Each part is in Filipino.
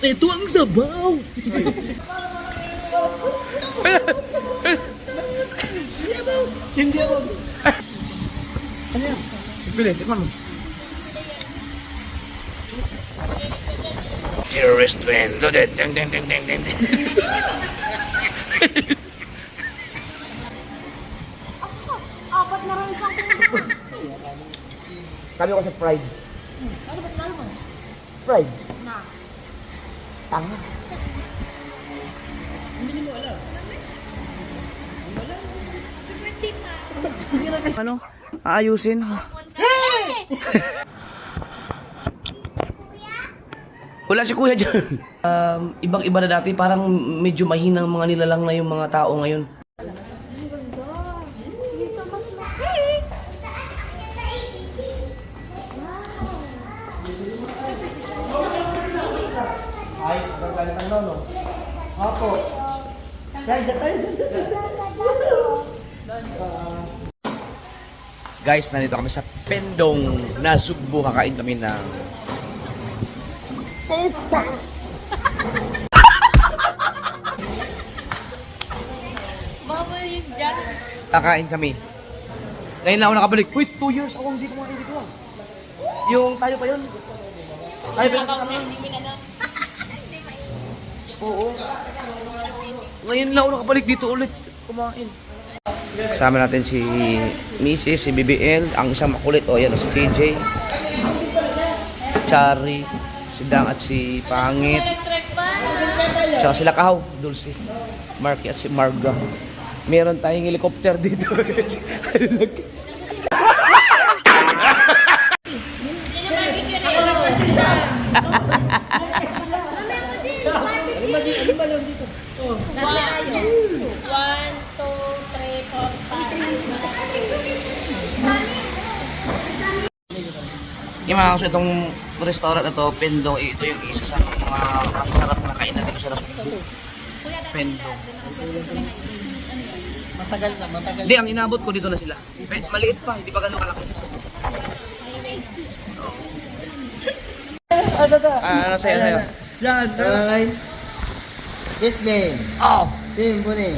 Ito ang sabaw. Hindi ako. Ano yan? Pili, tikman mo. Terrorist twin. Loaded. Ding, ding, ding, ding, ding. Apat na rin siyang Sabi ko sa Pride. Ano ba tinalo mo? Pride. Na. Tanga. Ano? Aayusin. Wala si kuya dyan. Ibang-iba na dati. Parang medyo mahinang mga nilalang na yung mga tao ngayon. Ay, gagalitan daw, no? Opo. Guys, nandito kami sa Pendong na Sugbo. Kakain kami ng Pupa! Kakain kami. Ngayon lang ako nakabalik. Wait, 2 years ako hindi kumain dito. Yung tayo pa yun. Tayo pa yun. Oo. Ngayon lang ako nakabalik dito ulit kumain. Kasama natin si Mrs., si BBL, ang isang makulit. O yan, si JJ, si Chari, si Dang at si Pangit. Tsaka sila Kahaw, Dulce, Marky at si Marga. Meron tayong helicopter dito. Yung mga kasi itong restaurant na to, Pendong, ito yung isa sa mga masarap na kainan dito sa Sugbo. Pendong. Matagal na, matagal. Hindi, ang inabot ko dito na sila. Maliit pa, hindi pa gano'ng kalaki. Ano sa'yo? Yan, alright. Sisling. Oh! Tim, Buni.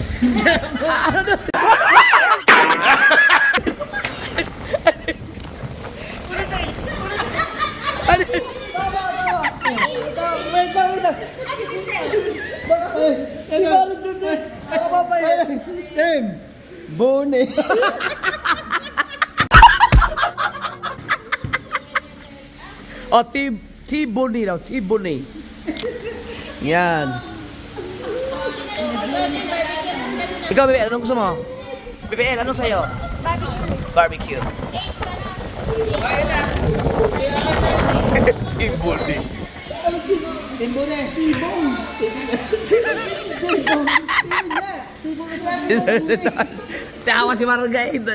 Tim, Buni. Oh, T-Buni daw, T-Buni. Yan. Ikaw, Bebe, anong gusto mo? Bebe, anong sa'yo? Barbecue. T-Buni. Tim, Buni. Tawa si Marga ito.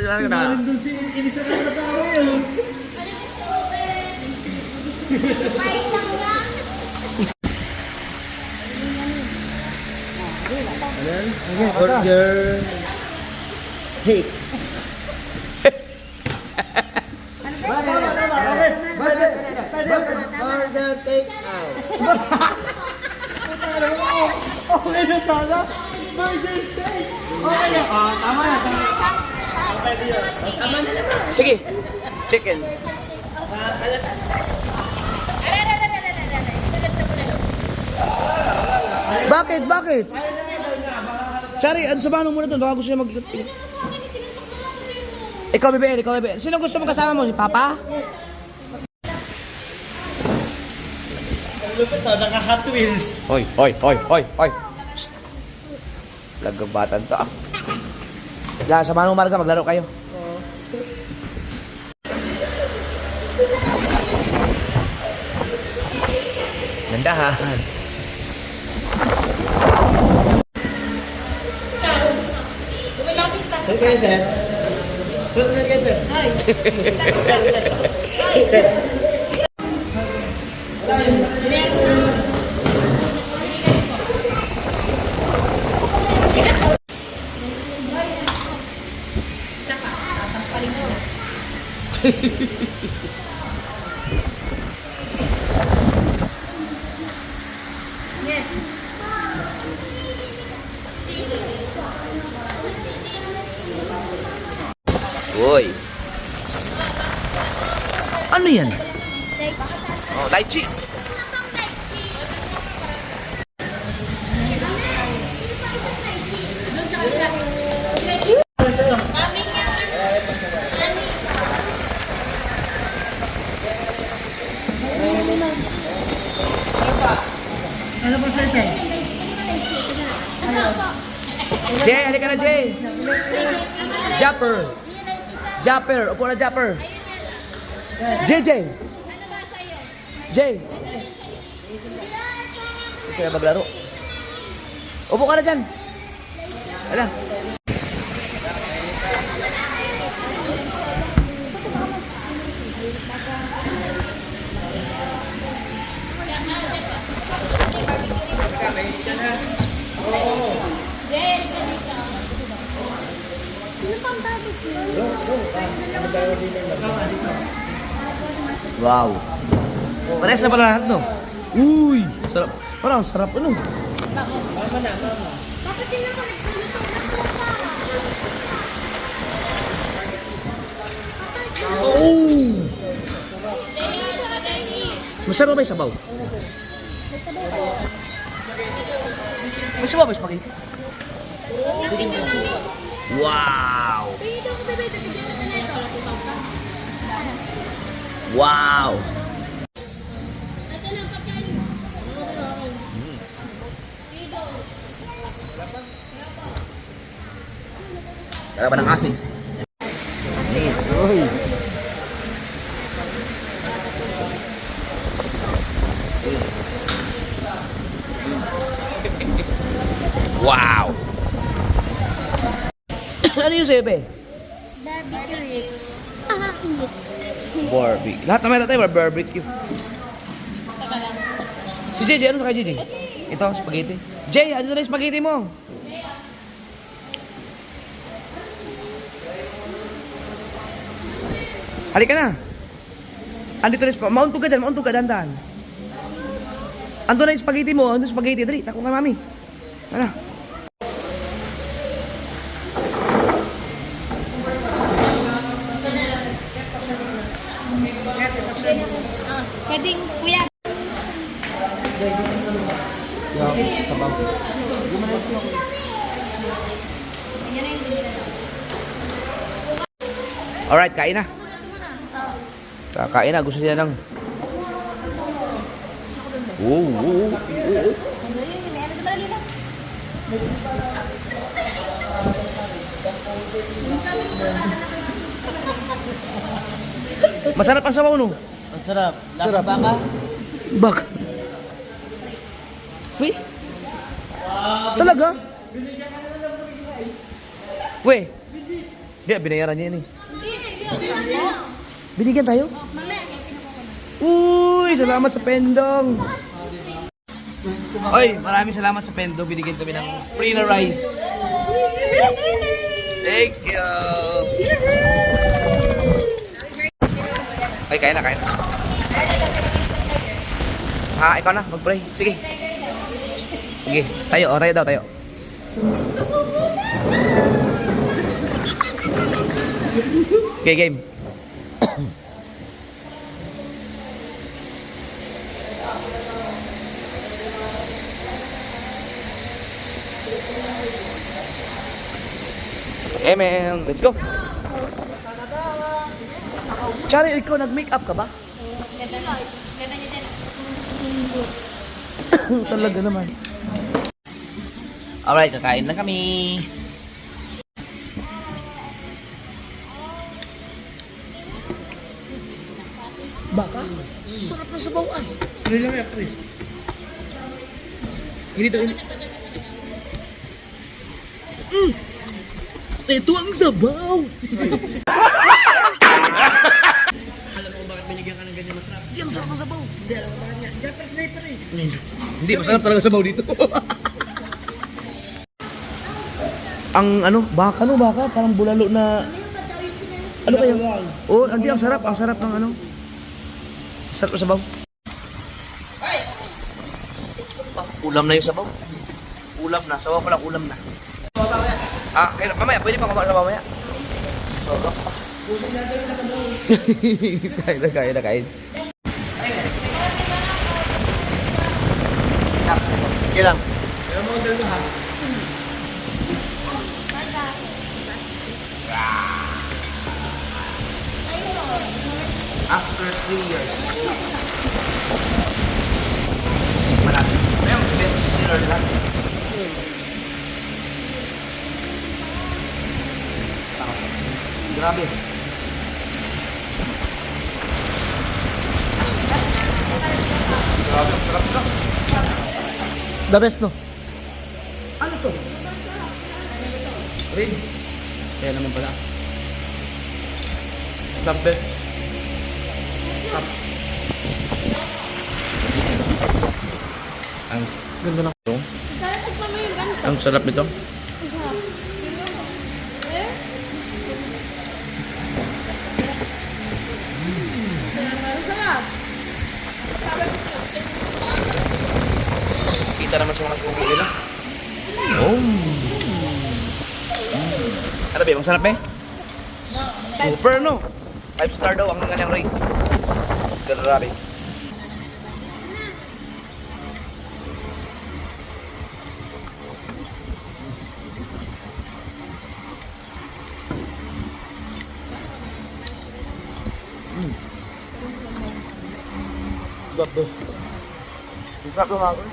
Burger. Cake. Burger take out. Okay na sana. Burger steak. Okay na. Tama na. Tama na naman. Sige, chicken. Bakit? Bakit? Chari, ano sa mo na to? Baka gusto niya mag... Ikaw, Bebe. Sino gusto mo kasama mo? Si Papa? Ang lupit to, naka-Hot Wheels. Hoy. Psst. Lagabatan to ah. Samahan mo Marga, maglaro kayo. Nandahan. Sir kayo, sir. Sir kayo, sir. Sir. yan? Oh, lychee. Ano ba sa ito? Jay, halika na, Jay. Japper. Japper. Upo na, Japper. Jay. Jay. Sige na maglaro. Upo ka na dyan. Hala. Sino pang barbecue? Wow. Pares na pala lahat, no? Uy, sarap. Parang sarap, ano? Bakit din ako nagpuluto na Oh! Masarap ba yung sabaw? May sabaw ba yung spaghetti? Wow! Dito ko bebe, bibigyan natin na ito. 2,000. Wow! Tara ba ng asin? Uy. Wow! Ano yung sa'yo, be? Barbecue ribs. Ah, init. Barbecue. Lahat naman tayo, barbecue. Si JJ, ano sa kay JJ? Ito, spaghetti. Jay, ano na yung spaghetti mo? Halika na. Andito na yung mauntog ka dyan, mauntog ka, dandan. Ando na yung spaghetti mo, ando yung spaghetti. Dali, tako nga, mami. Ano? Pwedeng, kuya. Sabaw. Alright, kain na. Kakain na, gusto niya ng... Oo. Masarap ang sabaw, no? Ang sarap. Lasa Sarap. baka. Bak. Free? Talaga? Weh. Di, binayaran niya yan eh. Binigyan tayo? Uy, salamat sa pendong. Oy, maraming salamat sa pendong. Binigyan kami ng free na rice. Thank you. Ay, kain na. Ha, ikaw na, mag-pray. Sige. Sige, tayo daw. Okay, game. Amen. Let's go. Chari, ikaw nag-makeup ka ba? Ganda niya din. Talaga naman. Alright, kakain na kami. Baka? Sarap na sabawan. Pre lang yan, pre. Ganito. Ito ang sabaw. Alam mo bakit binigyan ka ng ganyan masarap? Hindi ang sarap ng sabaw. Hindi, alam mo bakit yan? Japper sniper eh. Hindi, masarap talaga sabaw dito. Ang ano, baka parang bulalo na... Ano kaya? Oh, hindi, ang sarap ng ano. Sarap ng sabaw. Ah, ulam na yung sabaw. Ulam na, sabaw pala ulam na. Ah, kaya mamaya, pwede pa kumain sa mamaya. Sarap. Kain na. Okay lang. After 3 years. Malapit. Ayun, best seller lang. Grabe. Grabe, sarap na. The best, no? Ano to? Ribs. Kaya naman pala. The best. Sarap. Ang Ganda lang. Kaya tikman mo yung ganito. ang sarap nito. Masarap. Kita naman sa mga sugo nila. Oh. Ano ba? Ang sarap eh? Super no? 5 star daw ang kanyang rate. Grabe. The best. Ang sarap ng ako.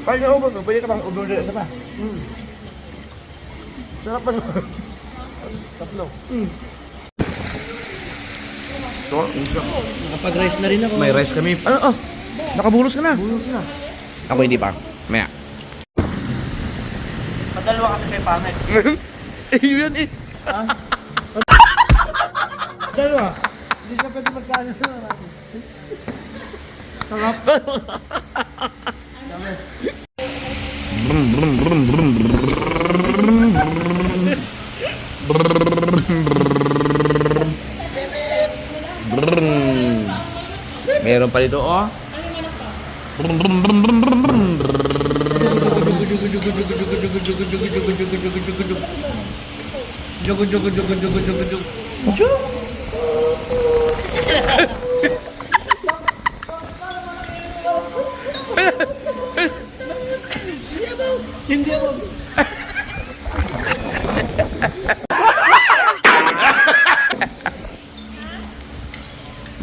Pag naubos, pwede ka bang order na pa? Sarap pa naman. Tatlo. Ito, ang sarap. Nakapag-rice na rin ako. May rice kami. Ano? Oh, nakabulos ka na. Bulog na. Ako hindi pa. Maya. Padalwa kasi kay pangit. Yun eh. Ha? Padalwa. Hindi siya pwede magkano na marami. Sarap. Dami. Meron pa dito, oh. Hindi ako.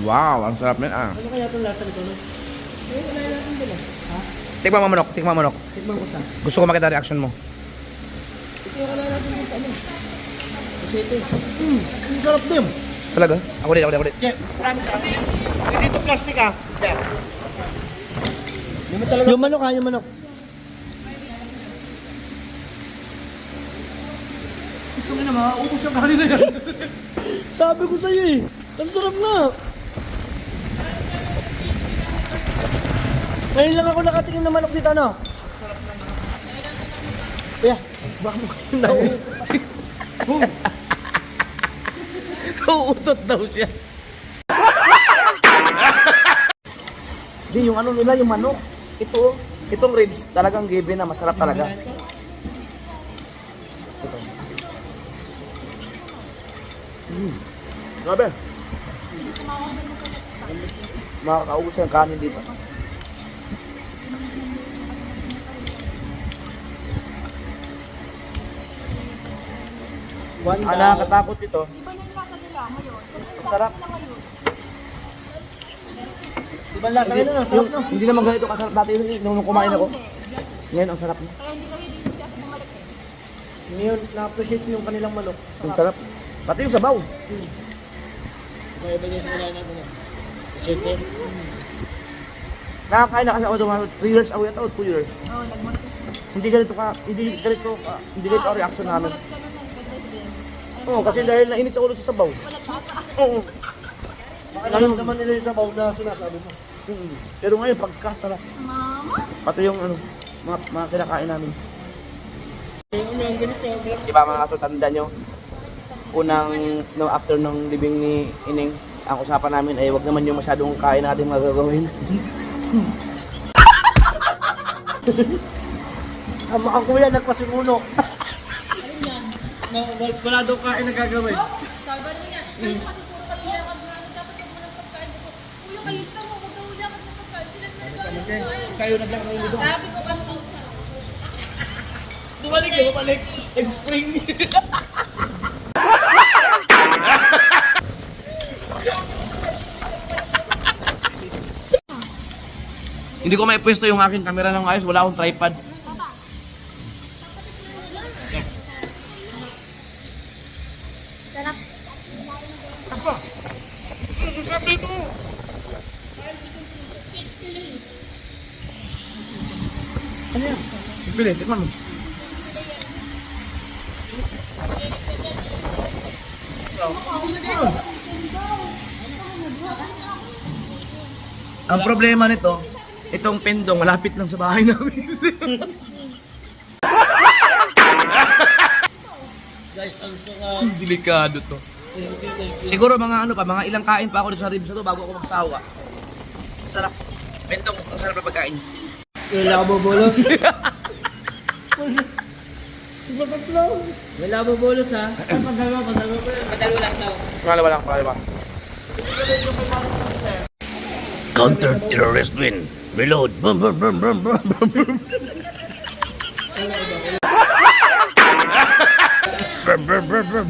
Wow, ang sarap nun ah. Ano kaya itong lasa nito? No? Wala natin dala. Ha? Tikman mo manok, tikman mo manok. Tikman ko sa. Gusto ko makita reaction mo. Ito wala natin dun sa ano. Kasi ito. Ang sarap din. Talaga? Ako din. Yeah, promise sa akin. Dito plastic ah. Yeah. Yung manok ha, yung manok. Ito nga naman, ubos yung kanina yan. Sabi ko sa'yo eh. Ang sarap na. Ngayon lang ako nakatingin ng manok dito, ano? Yeah, baka mo na. Uutot daw siya. Di, yung ano nila, yung manok. Itong ribs, talagang given na masarap talaga. Ito. Grabe. Makakaubos ng kanin dito. Ang nakakatakot dito. Iba na yung lasa nila ngayon. Kasi Sarap. na ngayon. Ibang lasa nila, ang sarap no? Hindi naman ganito kasarap dati nung kumain ako. Ngayon, ang sarap niya. Kaya hindi kami dito siya bumalik eh. Ngayon, na-appreciate yung kanilang manok. Ang sarap. Pati yung sabaw. Kaya ba niya sa kailangan natin? Chicken. Nakakain na kasi ako ito 3 years away ito, 2 years. Oo, nagmalik. Hindi ganito ang reaction namin. Ganun na, ganun din. Oo, kasi dahil nainis ako doon sa sabaw. Wala pa pa. Oo. Alam naman nila yung sabaw na sinasabi mo. Pero ngayon, pagkasarap. Mama? Pati yung mga kinakain namin. Yung ganito, Di ba mga kasultanda nyo? After nung libing ni Ining, ang usapan namin ay wag naman yung masyadong kain natin magagawin. ang kuya nagpasimuno. Wala daw kain na gagawin. Sabi ba niya, kayo kasi puro kaiyakag na ano, dapat yung walang pagkain ko. Kuya, kayo lang mo, huwag daw uyakan ng pagkain. Sila na nag-aaral. Kayo nagkakaroon dito. Sabi ko, ano? Bumalik. Spring. Hindi ko may pwesto yung aking camera ng ayos. Wala akong tripod. Sarap. Sabi ito. Ano yan? Pili, tikman mo. Ang problema nito, itong pendong malapit lang sa bahay namin. Guys, ang sarap. Delikado to. Siguro mga ano pa, mga ilang kain pa ako dito sa ribs na to bago ako magsawa. Sarap. Pendong, ang sarap na pagkain. Wala mo bolos. Wala mo bolos ha. Padalo ko yun. Padalo lang daw. Pangalawa. Counter-terrorist win. Reload. Boom, boom, boom, boom, boom, boom, boom. Boom, boom, boom, boom.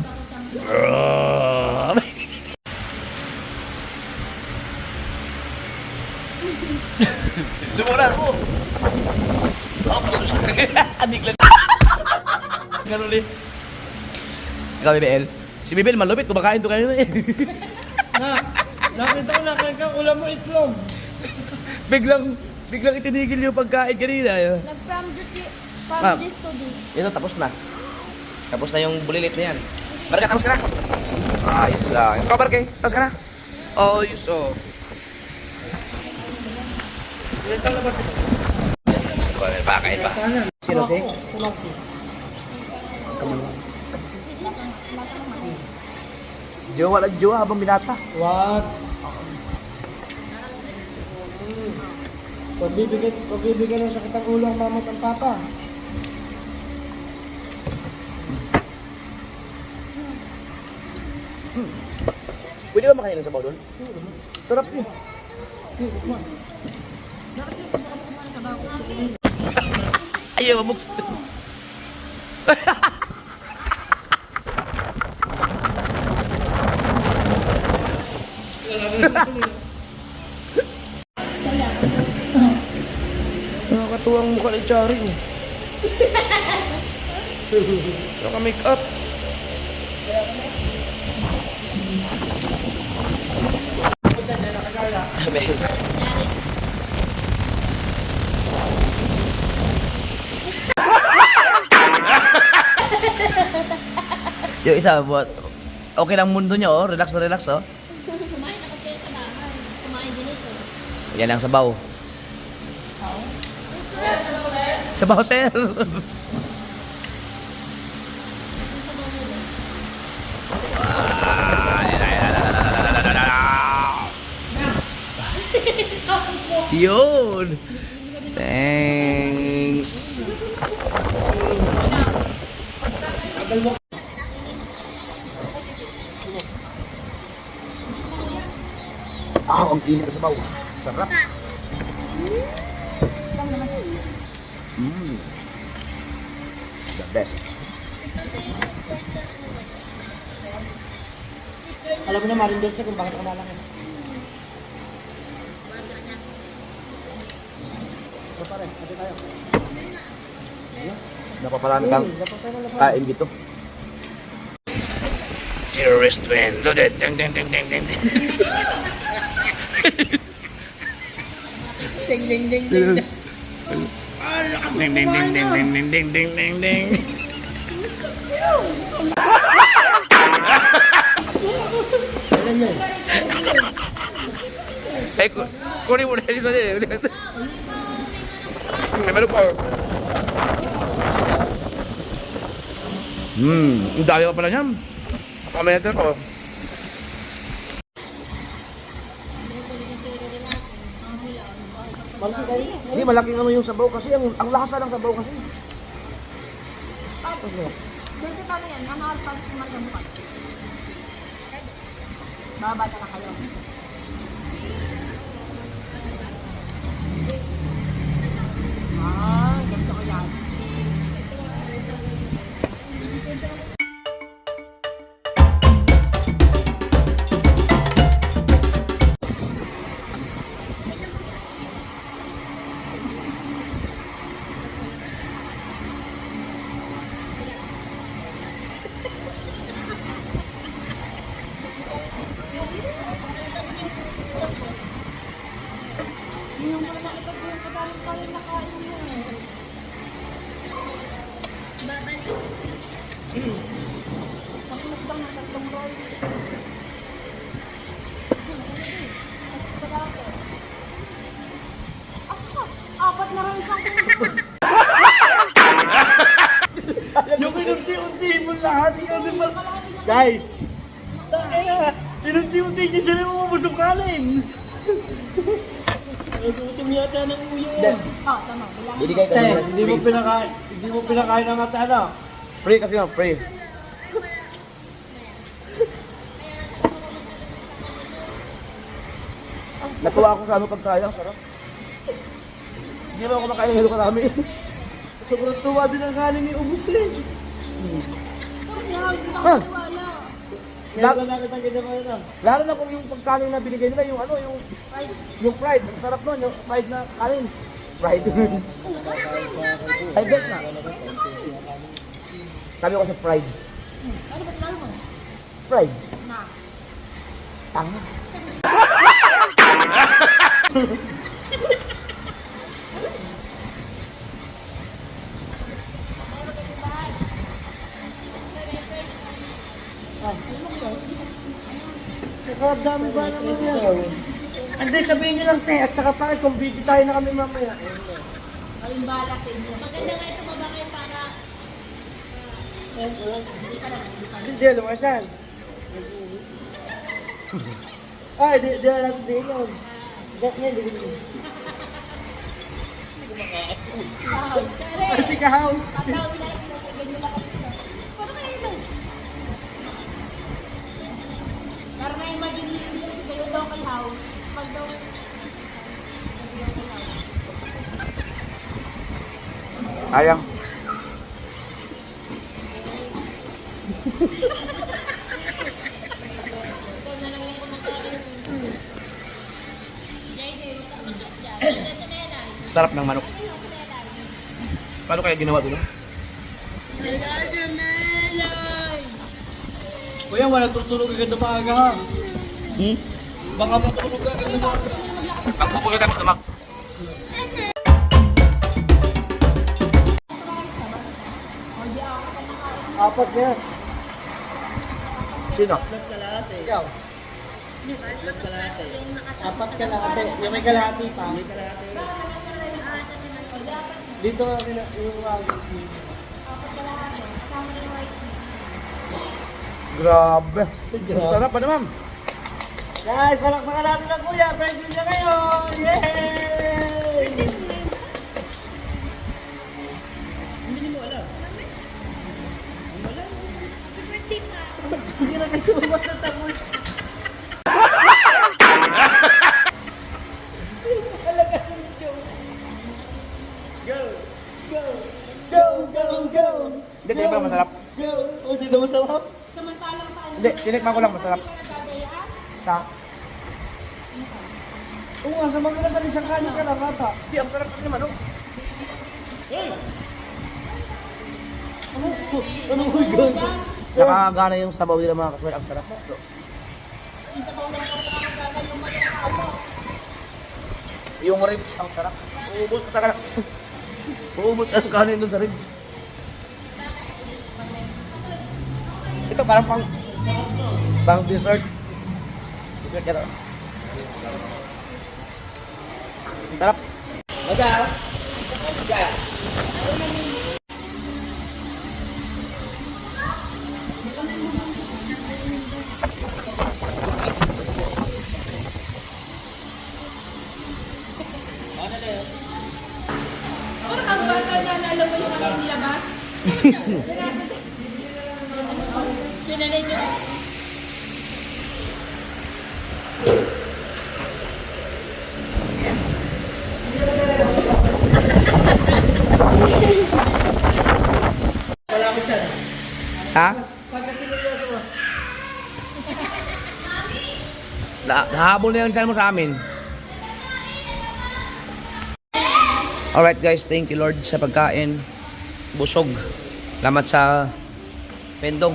Simulan mo. Oh, pasusok. Adik lang. Ganun ulit. Ikaw, BBL. Si BBL malupit. Kumakain to kayo na eh. Nakita ko nakakaulam mo itlog. biglang itinigil yung pagkain kanina. Nag-from Ma'am. this to this. Ito, tapos na. Tapos na yung bulilit na yan. Barka, tapos ka na. Ayos lang. Ikaw, Barke, tapos ka na. Oh, yus, oh. Pakain pa. Sino si? Jowa lang jowa habang binata. What? Pagbibigyan ng sakit ang ulo ang mamot ang papa. Pwede ba makain ng sabaw doon? Sarap yun. Ayaw, mabuksan. Nakakatuwang mukha ni Charing. Naka-make up. Yung isa, buat okay lang mundo niya, oh. Relax na relax, oh. Kumain na kasi sa bahay. Kumain din ito. Yan ang sabaw. Sabaw, sir. Yun. Thanks. Ang init sa sabaw. Sarap. The best. Alam mo na Marin doon kung bakit ako malaki. Napaparaan kang kain dito. Terrorist win. Loaded. Ding, ding, ding, ding, ding. Ding ding ding ding. Ding, ding, ding, ding, ding, ding, ding, ding, ding, ding. Alam yan. Eh, kunin mo na yun kasi. May meron pa. Ang dami pa pala niyan. Pakameter ko. Hindi, malaking ano yung sabaw kasi. Ang lasa ng sabaw kasi. Doon sa talo yan, ano alpha sa umaga bukas? Babata na kayo. Ganito ko yan. Yung mga nakipag yung pagkain na kain mo. Babalik. Pakinas bang ng tatlong roll? Apat na rin siyang Yung pinunti-unti mo lahat. Ikaw din ba? Guys! Tangina! Pinunti-unti niya sila yung mabusong kanin. Nagutom yata ng uyo. tama. Binigay ka Tay, nila. hindi mo pinakain ng ata ano? Free kasi nga, free. Natuwa ako sa ano pagkain, ang sarap. Hindi naman ako makain ng hilo karami. Sobrang tuwa din ang kanin ni Ubus eh. Hindi na ako Ah. maniwala. Kaya ba nakita ang ginawa na? Lalo na kung yung pagkain na binigay nila, yung ano, Right. yung fried. Ang sarap nun, yung fried na kanin. Fried. Ay, best na. Sabi ko sa fried. Ano ba tinalo mo? Fried. Na. Tanga. Kakadami ba naman yan? Hindi, sabihin nyo lang, te, at saka bakit kung busy tayo na kami mamaya. Kaming bahala sa inyo. Maganda nga ito mababa kayo para... Hindi ka na. Hindi, alam ka dyan. Ay, di alam ko din yun. Ganyan, di. Ay, si Kahaw. Pagkawin na lang pinatagyan nyo lang kami. Paano kayo ito? Para na-imagine nyo kayo daw kay How. Pag daw... Ayang. Sarap ng manok. Paano kaya ginawa doon? Kuya, wala tutulog agad na maaga ha. Baka matulog agad na maaga. Pagpupulo tayo sa tumak. Apat na yan. Sino? Ikaw. Apat kalahati. Yung may kalahati pa. May kalahati. Dito yung Grabe. Sarap pa naman. guys, palakpakan natin ang kuya. Pwede niya kayo. Yay! Hindi mo alam. Hindi na kasi matatapos. Talaga yung joke. Go! Go! Go! Go! Go! Hindi, tinikman masarap. Go! Oh, di na masarap? Samantalang sa ano? Hindi, tinikman ko lang masarap. Nagagayaan? Sa? Oo nga, sa mga nasa isang kanin ka lang ata. Hindi, ang sarap kasi naman, oh. Ano mo yun? Nakakagana yung sabaw nila mga kaswel. Ang sarap. Yung ribs, ang sarap. Uubos ka talaga. Uubos ang kanin doon sa ribs. Ito parang pang dessert. Dessert ka to. Sarap. Maga! Parang ang bata na alam mo yung mga nilabas. na ninyo. Ha? Nahabol na yung channel mo sa amin. Alright guys, thank you Lord sa pagkain. Busog. Salamat sa pendong.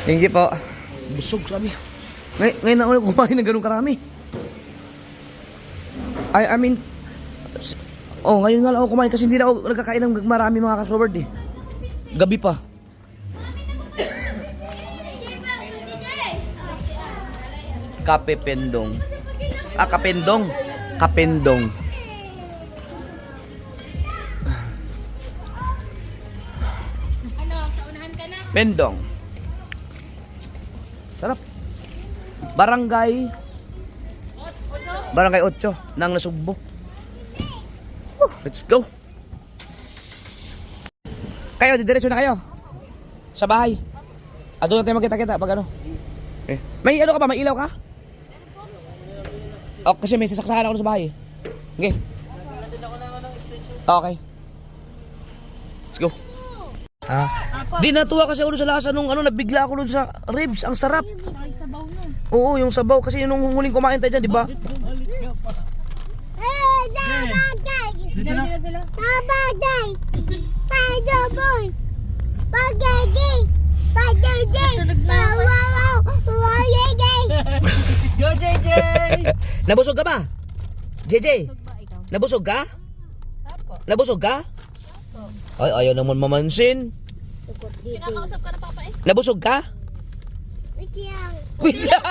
Thank you po. Busog, sabi. Ngayon na ako kumain ng ganun karami. I mean, ngayon nga lang ako kumain kasi hindi na ako nagkakain ng marami mga ka-Robert eh. Gabi pa. Kape pendong. Kapendong. Kapendong. Ano, saunahan ka na? Pendong. Sarap. Barangay 8 ng Nasugbo. Let's go. Kayo, didiretso na kayo. Sa bahay. Doon na tayo magkita-kita pag ano. May ano ka ba? May ilaw ka? Kasi may sasaksahan ako sa bahay. Okay. Okay. Let's go. Di natuwa kasi ako sa lasa nung nabigla ako doon sa ribs. Ang sarap. Ay, sabaw nun. Oo, yung sabaw. Kasi yung huling kumain tayo dyan, di ba? Dito na sila. Yo, JJ! Nabusog ka ba? JJ? Busog ba ikaw? Nabusog ka? Apo. Nabusog ka? Ay, ayaw naman mamansin. Kinakausap ka na papa eh. Nabusog ka? Wait lang.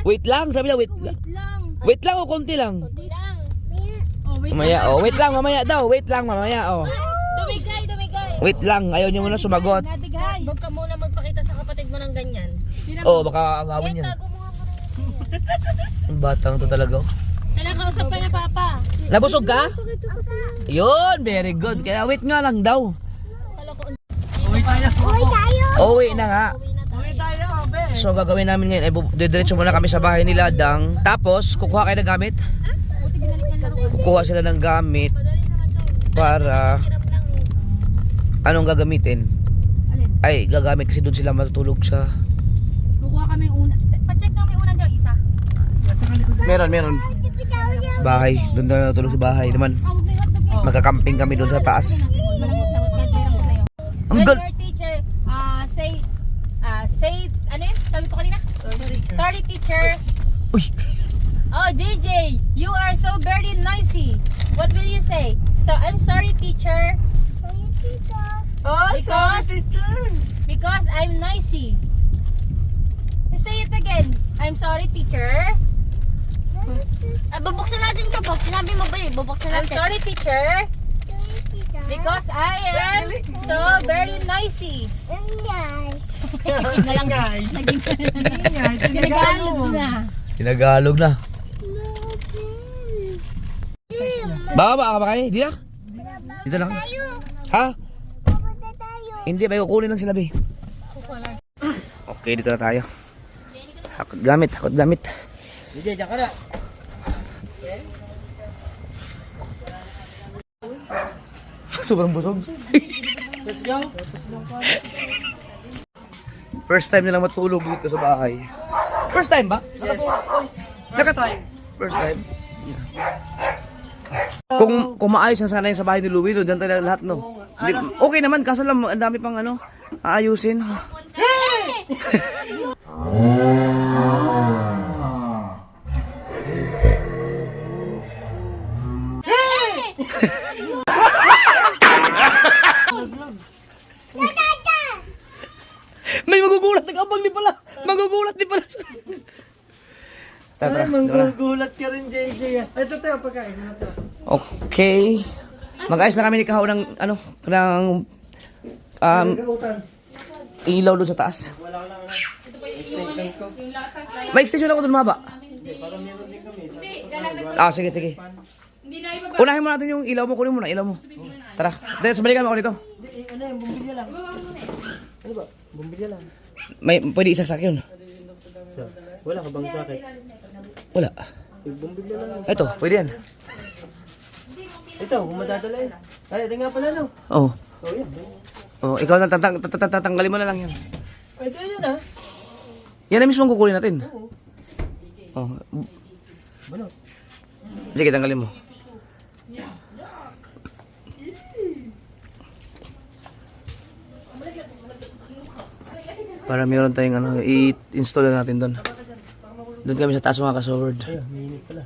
Wait lang. Sabi niya, wait lang. Wait lang. Wait lang o konti lang? Konti lang. Oh, wait Mamaya, wait lang, mamaya daw. Wait lang, mamaya, Dumigay, dumigay. Wait lang, ayaw niyo muna sumagot. Nadigay. Huwag ka muna magpakita sa kapatid mo ng ganyan. Baka agawin yan. Tago mo nga muna. Ang batang to talaga. Kinakausap ka na papa. Nabusog ka? Yun, very good. Kaya wait nga lang daw. Uwi tayo. Uwi na nga. Uwi tayo, be. So gagawin namin ngayon, didiretso muna kami sa bahay nila, Dang. Tapos, kukuha kayo ng gamit. Kukuha sila ng gamit para anong gagamitin? Ay, gagamit kasi doon sila matutulog sa... Kukuha kami una. Pa-check kami una dyan, isa. Meron. Bahay. Doon na natulog sa bahay naman. Huwag na yung hotdog eh. Magka-camping kami doon sa taas. Ang When gal... your teacher, say, ano yun? Sabi ko kanina? Sorry teacher. Uy! Oh, JJ, you are so very noisy. What will you say? So, I'm sorry teacher. Oh, sorry, teacher! Because I'm noisy. Say it again. I'm sorry teacher. Bubuksan natin ka po. Sinabi mo ba eh? Bubuksan natin. I'm sorry teacher. Because I am so very noisy. Ginagalog na. Tinagalog na. Baba ka ba kayo? Di na? Dito lang. Ha? Hindi, may kukunin lang sila, be. Okay, dito na tayo. Hakot gamit. DJ, dyan ka na. Sobrang busog. Let's go. First time nilang matulog dito sa bahay. First time ba? Yes. First time. Kung maayos na sana yung sa bahay ni Louie, doon tayo lahat, no? Okay naman, kaso lang, ang dami pang aayusin. May magugulat, nag-abang di pala. Magugulat di pala. Ay, manggugulat ka rin, JJ. Ito tayo, pagkain na ito. Okay. Mag-ayos na kami ni Kahaw ng ilaw doon sa taas. Extension ko. May extension ako doon maba. Sige. Hindi na iba. Unahin mo natin yung ilaw mo. Kunin mo na ilaw mo. Tara. Des, balikan mo ako dito. Hindi, ano yung bumbilya lang. Ano ba? Bumbilya lang. Pwede isaksak yun. So, wala ka bang sakit? Wala. Yung bumbilya lang. Ito, pwede yan. Ito, kung madadala yun. Ay, ito nga pala no. Oo. Oh, yan. Oh, ikaw na tatanggalin mo na lang yan. Ito yan ah. Yan na mismo ang kukunin natin. Oo. Oh. Ano? Sige, tanggalin mo. Para meron tayong ano, i-install na natin doon. Doon kami sa taas mga kasword. Ayun, mainit pala.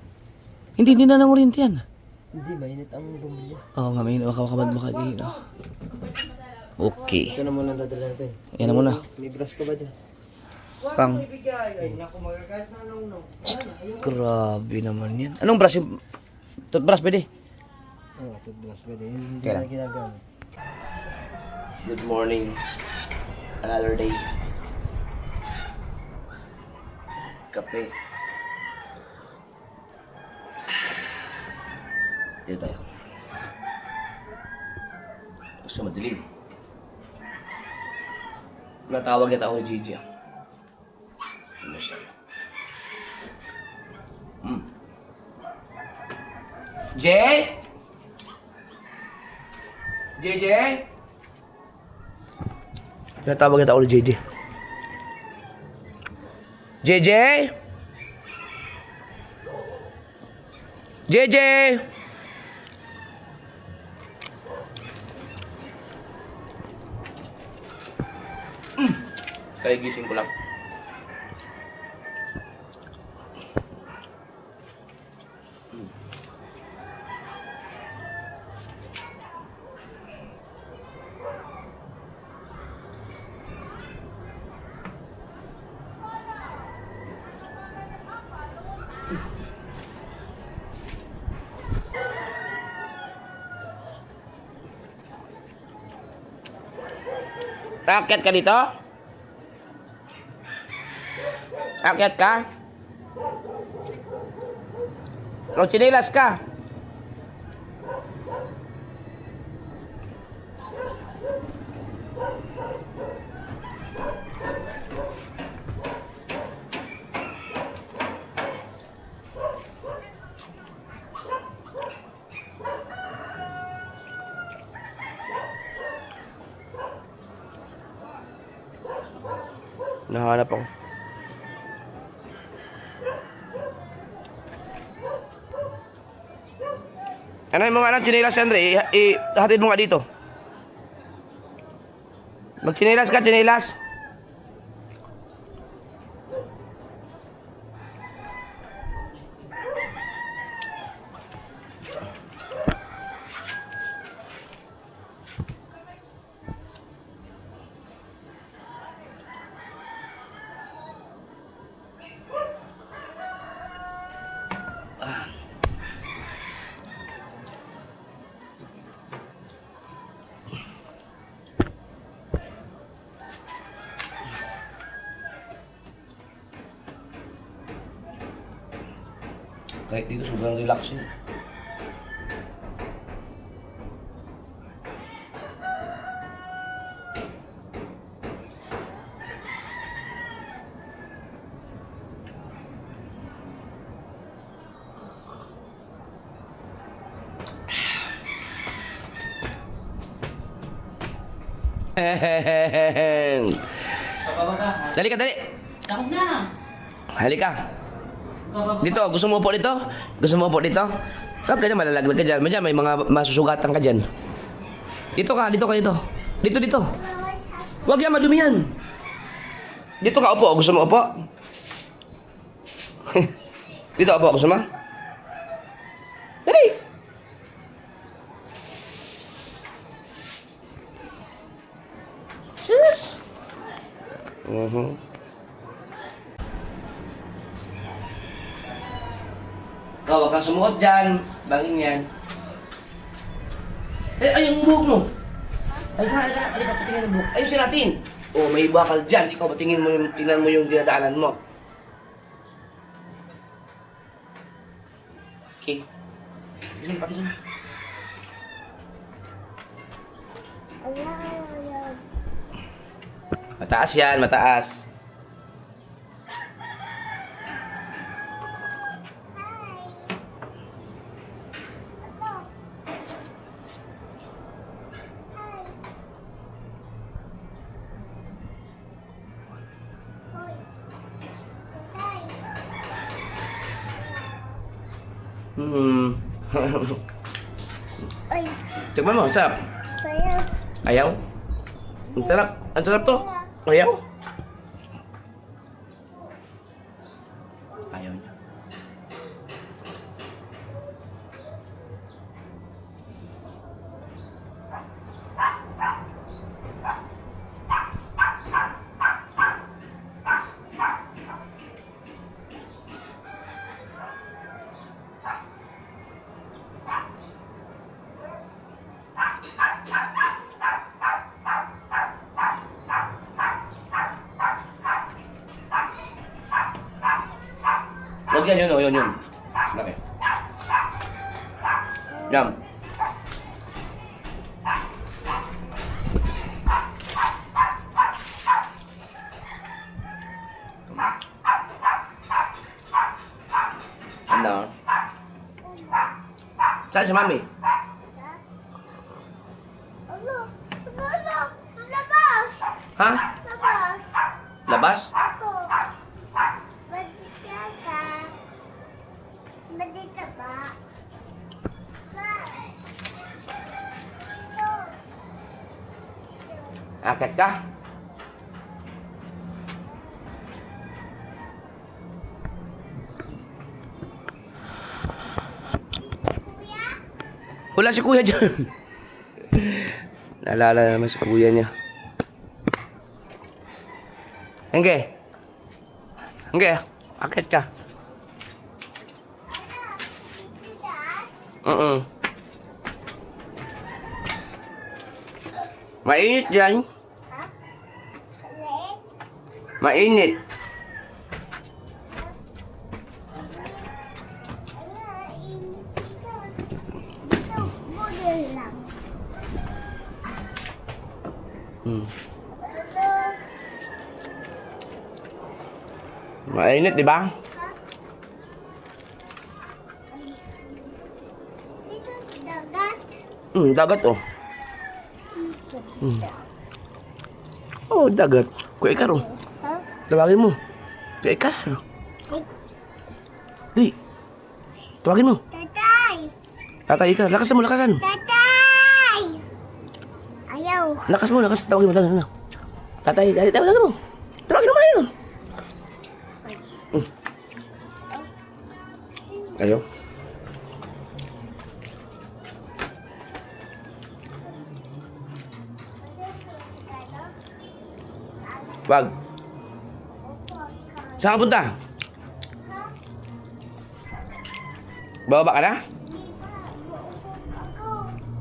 Hindi na nangurinti yan. Hindi, mainit ang bumbilya. Oo nga, may makakabad makagiging. Okay. Ito na muna ang dadala natin. Yan na muna. May brush ka ba dyan? Pang. Ay, naku, magagalit na nung Grabe naman yan. Anong brush yung... Toothbrush pwede? Oo, ito brush pwede. Hindi Kaya na ginagamit. Good morning. Another day. Kape. Dito tayo. Gusto madilim. Natawag kita ako ni Gigi. Ano siya? Jay? JJ? Natawag kita ako ni JJ. JJ? JJ? Kaya gising ko lang. Aakyat ka dito? Aakyat ka? O chinelas ka? Nahanap ako. Ano yung mga chinelas, Andre? Hatid mo nga dito. Mag-chinelas ka, chinelas. Kahit dito sobrang relaxing. Dali ka, dali. Takot na. Halika. Dito, gusto mo po dito? Gusto mo po dito? Huwag ka dyan, malalaglag ka dyan. May mga masusugatan ka dyan. Dito ka, dito ka, dito. Dito, dito. Huwag yan, madumi yan. Dito ka, upo. Gusto mo upo? Dito, upo. Gusto mo? Dali. Yes. Ikaw, huwag kang sumuot dyan. Bangin yan. Ay, yung buhok mo. Ay, halika, patingin ang buhok. Ayusin natin. Oh, may bakal dyan. Ikaw, tingnan mo yung dinadaanan mo. Okay. Pakisama. Mataas yan, mataas. Hmm. Ay, Tikman mo, ang sarap. kaya. Ayaw? Ang sarap. Ang sarap to. Ayaw? Ayaw niya. Huwag yan, yun. Laki. Yum. Ano? Saan si Mami? Ano? Labas! Ha? Labas! Labas? Ako. Badita ka. Badita ba? Ito. Akit ka? Kuya? Wala si kuya dyan. Naalala naman si kuya niya. Hengge. Akit ka. Ano? Dito taas? Mainit dyan. Ha? Ulit? Mainit. Dito, budol lang. Hmm. Ano? Mainit, di ba? Dito, dagat. Dagat oh. Oh, dagat. Kuya Ikaro. Ha? Tawagin mo. Kuya Ikaro. Di. Tawagin mo. Tatay! Tatay Ikaro. Lakasan mo, lakasan. Tatay! Ayaw. Lakas mo. Tawagin mo. Tatay, tawagin mo. Tawagin mo yun. Ayaw. Wag. Saan ka punta? Bababa ka na?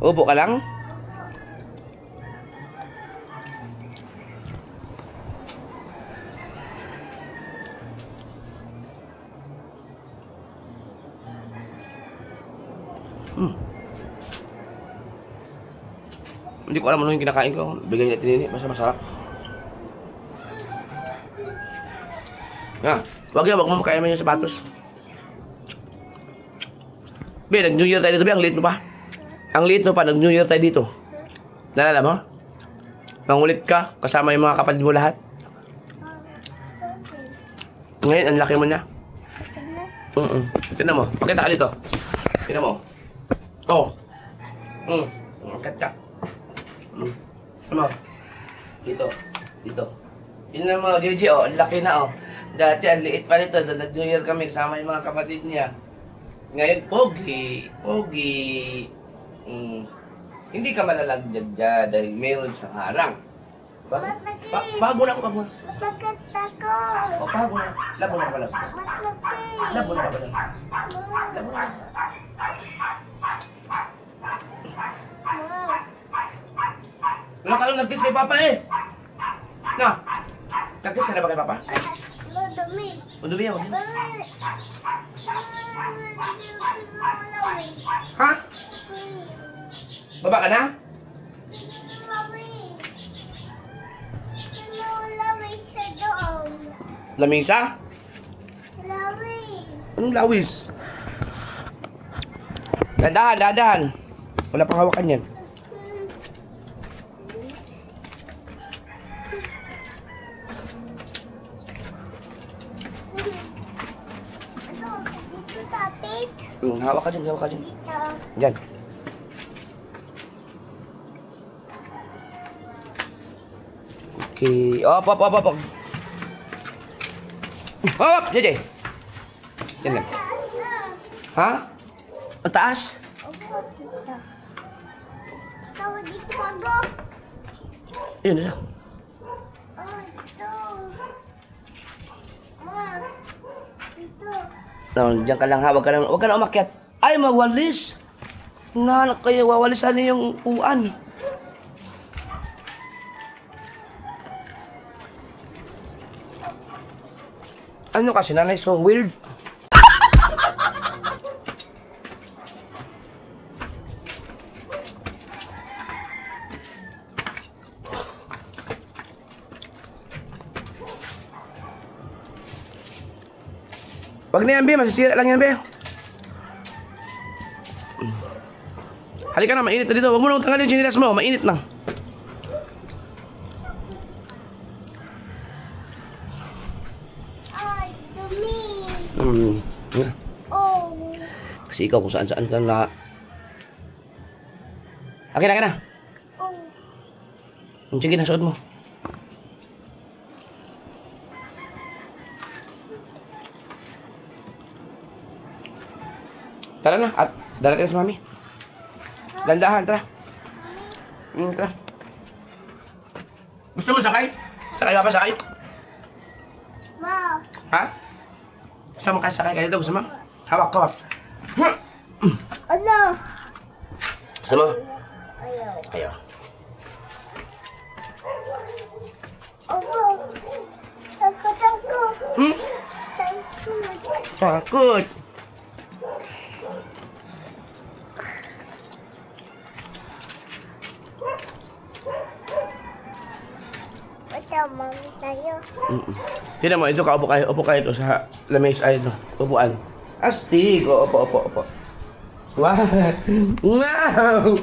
Upo ka lang? Hindi ko alam ano yung kinakain ko. Bigay niya tinini. Basta masarap. Wag mo makain yung sapatos. Be, nag-New Year tayo dito, be. Ang liit mo pa. Ang liit mo pa, nag-New Year tayo dito. Nalala mo? Mangulit ka, kasama yung mga kapatid mo lahat. Ngayon, ang laki mo na. Tignan mo. Pakita ka dito. Tignan mo. Oh. Angkat ka. Ano? Dito. Tignan mo, Gigi, oh. Ang laki na, oh. Dati, ang liit pa nito. Nag-New Year kami kasama yung mga kapatid niya. Ngayon, pogi. Hindi ka malalagdad dyan dahil meron siyang harang. Bago na ako. Bakit ako? O, bago na. Labo na ka pala. Matlaki. Labo na ka pala. Labo na. Wala ka lang nag-kiss kay Papa eh. Na. Nag-kiss ka na ba kay Papa? Dumi. O, dumi ako. Ha? Baba ka na? Mami, Lamisa? Lawis. Anong lawis? Dadahan, dadahan. Wala pang hawakan yan. Ano? Dito tapik. Hawak ka dyan, hawak ka dyan. Dito. Dyan. Okay. Op, op, op, op, op. Hop, JJ. Yan lang. Taas na. Ha? Ang taas? Opo, dito. Tawa dito bago. Yun na. Oh, dito. Ma. Dito. No, diyan ka lang ha. Huwag ka na umakyat. Ay, mawalis. Na, kayo wawalisan niyo yung uan. Ano kasi nanay, so weird. Wag na yan, Be. Masisira lang yan, Be. Halika na, mainit na dito. Huwag mo na tanggalin yung chinilas mo. Mainit na. Ay, dumi. Yan. Oh. Kasi ikaw kung saan-saan ka na. Akin na, akin na. Oh. Sige na, suot mo. Tara na, at darating na si Mami. Dandahan, tara. Tara. Gusto mo sakay? Sakay ka pa, sakay? Ma. Ha? Gusto mo kasi sakay ka dito? Gusto mo? Hawak, hawak. Ano? Gusto mo? Ayaw. Ayaw. Opo. Takot ako. Hmm? Takot. Takot. Ito, mami tayo. Tignan mo, ito ka, upo kayo ito sa lamesa, ay, ito, upuan. Astig, opo, opo, opo. Wow! Wow!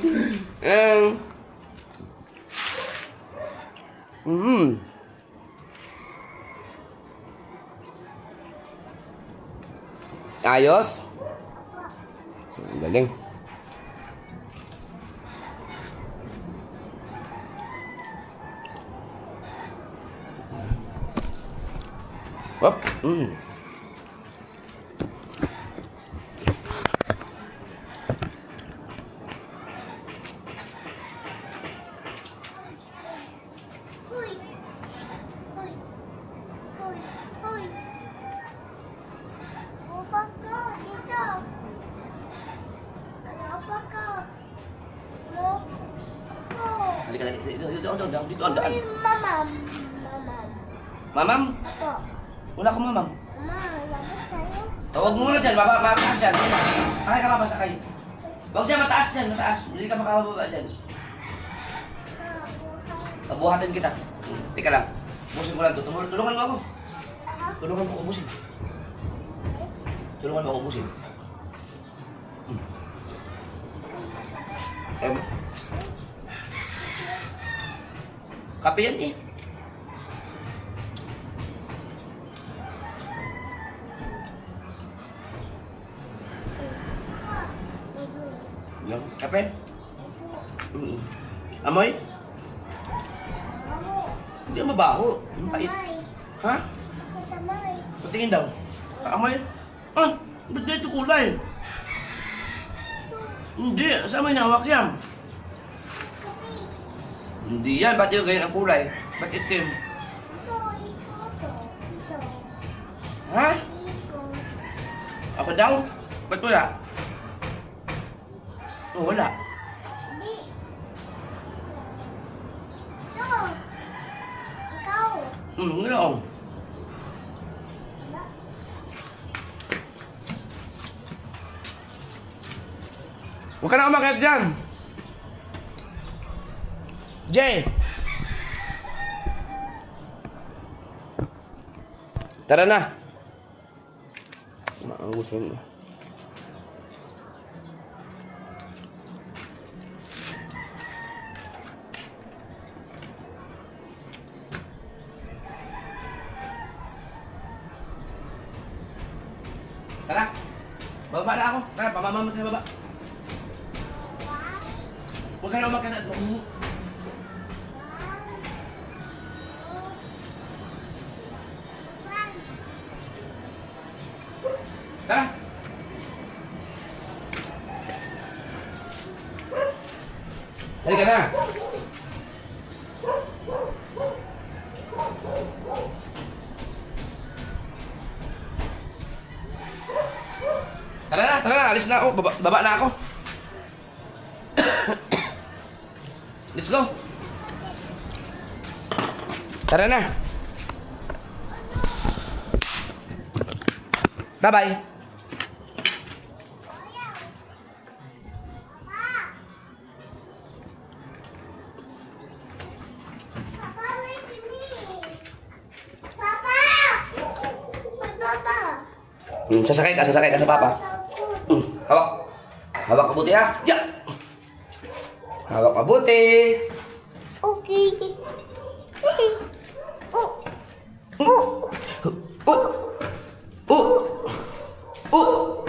Ayos? Galing. Hop. Hoy. Hoy. Hoy. Hoy. Upa ka dito. Upa ka. Upo. Halika na, dito, ang daan. Hoy, mamam. Mamam. Mamam? Apo. Wala ko mamam. Ma, labas tayo. Huwag muna dyan, mataas yan. Sakay ka mapasakay. Huwag dyan, mataas dyan, mataas. Hindi ka makababa dyan. Pabuhatin kita. Teka lang. Ubusin ko lang ito. Tulungan mo ako. Tulungan mo ako ubusin. Tulungan mo ako ubusin. Kape yan eh. Yan. Kape? Amoy? Hindi ang mabaho. Ang pait. Samay. Ha? Samay. Patingin daw. Amoy? Ah! Ba't ganito kulay? Hindi. Saan may nahawak yan? Kapi. Hindi yan. Ba't yung ganyan ang kulay? Ba't itim? Ito. Ito. Ha? Ito. Ako daw? Ba't wala? Oh, wala. Hindi. Ito. Ikaw. Wala oh. Huwag ka na umakyat dyan. Jay! Tara na. Maangusin mo. Tara. Baba na ako. Tara, pamamamot na baba. Huwag ka na umakit na. Tara. Halika na. Tara na, alis na ako. Baba na ako. Let's go. Tara na. Bye-bye. Papa, wait me. Papa! Papa! Sasakay ka sa papa. Hawak. Hawak ka buti ha. Ya. Hawak ka buti. Okay. Oh. Oh. Oh. Oh. Oh. Oh.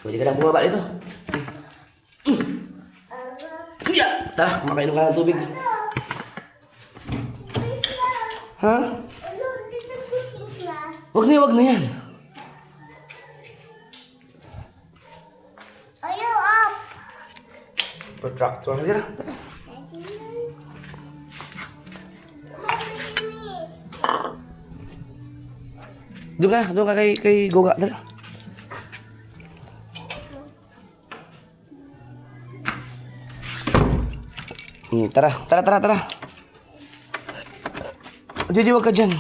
Pwede ka lang bumaba dito. Kuya! Tara, kumakain ka ng tubig. Ha? Wag na yan. Ayaw up. Protractor. Halika na. Tara. Doon ka kay Goga. Tara. Tara. Jiji, wag ka dyan.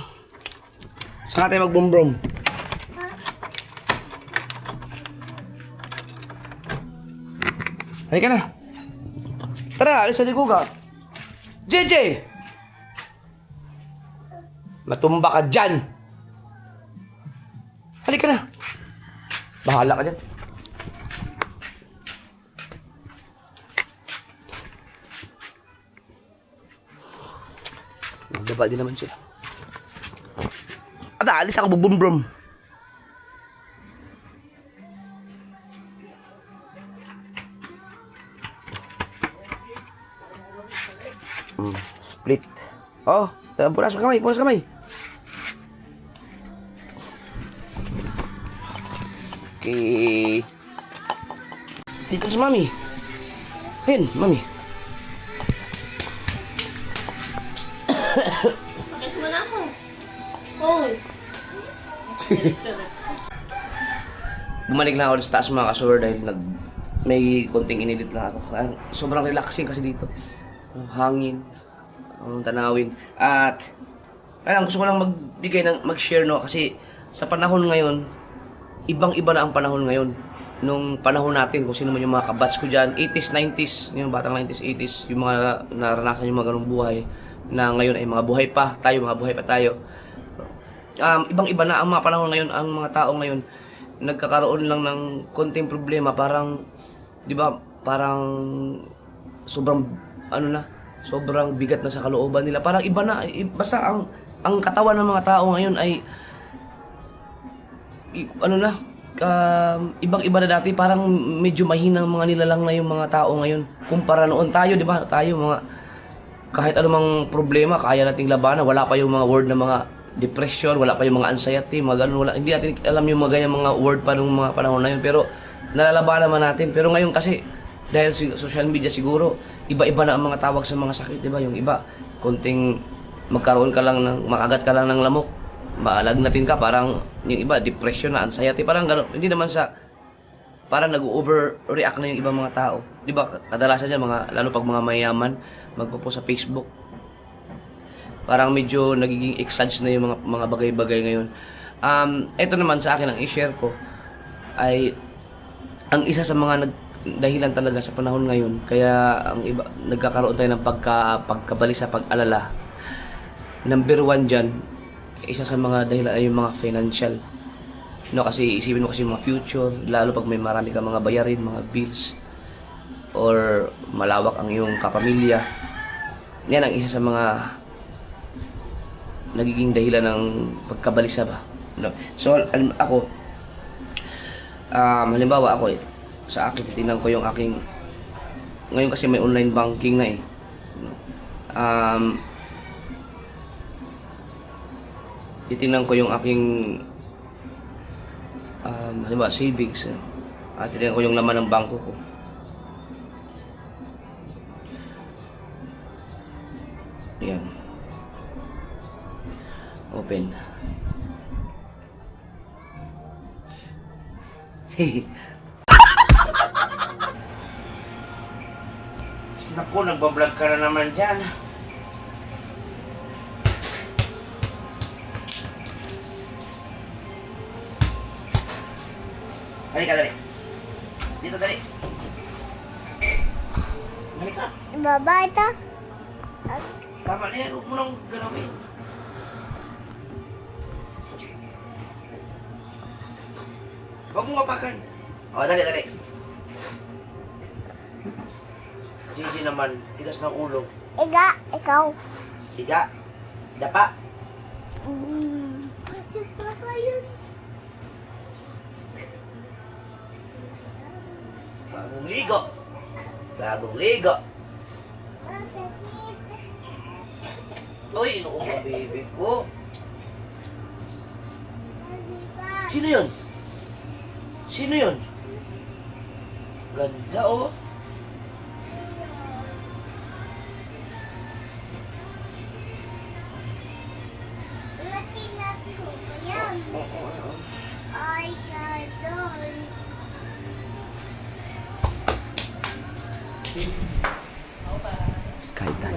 Saka tayo mag-boom-brom. Halika na. Tara, alis na ligo ka. JJ! Matumba ka dyan. Halika na. Bahala ka dyan. Nagdaba din naman siya. At alis ako bubum-brum. Split. Oh, punas kamay. Okay. Dito si Mami. Ayun, Mami. Pakis mo na ako. Hoy. Bumalik na ako sa taas mga kasur dahil may konting inedit lang ako. Sobrang relaxing kasi dito. Hangin, tanawin. At gusto ko lang mag-share no kasi sa panahon ngayon, ibang-iba na ang panahon ngayon. Nung panahon natin, kung sino man yung mga kabatch ko dyan, 80s, 90s, yung batang 90s, 80s, yung mga naranasan yung mga ganung buhay, na ngayon ay mga buhay pa tayo. Ibang-iba na ang mga panahon ngayon, ang mga tao ngayon, nagkakaroon lang ng konting problema, parang, di ba, parang sobrang, sobrang bigat na sa kalooban nila. Parang iba na, basta ang katawan ng mga tao ngayon ay, ibang-iba na dati, parang medyo mahinang mga nilalang na yung mga tao ngayon. Kumpara noon tayo, di ba? Tayo mga kahit anumang problema kaya nating labanan. Wala pa yung mga word na mga depression, wala pa yung mga anxiety, mga ganun, wala. Hindi natin alam yung mga ganyang mga word pa nung mga panahon na yun. Pero nalalabanan naman natin. Pero ngayon kasi dahil social media siguro, iba-iba na ang mga tawag sa mga sakit, di ba? Yung iba, konting makagat ka lang ng lamok, maalagnatin ka, parang yung iba, depression na, anxiety, parang gano'n. Hindi naman parang nag-overreact na yung ibang mga tao. Di ba, kadalasan dyan, lalo pag mga mayaman, magpo sa Facebook. Parang medyo nagiging exage na yung mga bagay-bagay ngayon. Ito naman sa akin ang i-share ko ay ang isa sa mga dahilan talaga sa panahon ngayon kaya ang iba nagkakaroon tayo ng pagkabalisa, pag-alala. Number 1 diyan, isa sa mga dahilan ay yung mga financial. No, kasi isipin mo kasi yung mga future, lalo pag may marami kang mga bayarin, mga bills or malawak ang iyong kapamilya. Yan ang isa sa mga nagiging dahilan ng pagkabalisa ba. No. So ako halimbawa ako sa akin tingnan ko yung aking ngayon kasi may online banking na titingnan ko yung aking halimbawa savings at titingnan ko yung laman ng bangko ko. Yan. Open. Naku, nagbablog ka na naman dyan. Dali ka, dali. Dito, dali. Dali ka. Baba ito. Tama na yan, huwag mo nang galawin. Huwag mo mapakan. O, dali, dali. Gigi naman, tigas ng ulo. Iga, ikaw. Higa. Dapa. Kasi papa yun. Bagong ligo. Bagong ligo. Uy, inuubo ka, baby ko. Sino yun? Sino yun? Ganda, oh. Latinat ko ba yan? Ay, gadol. Skydive.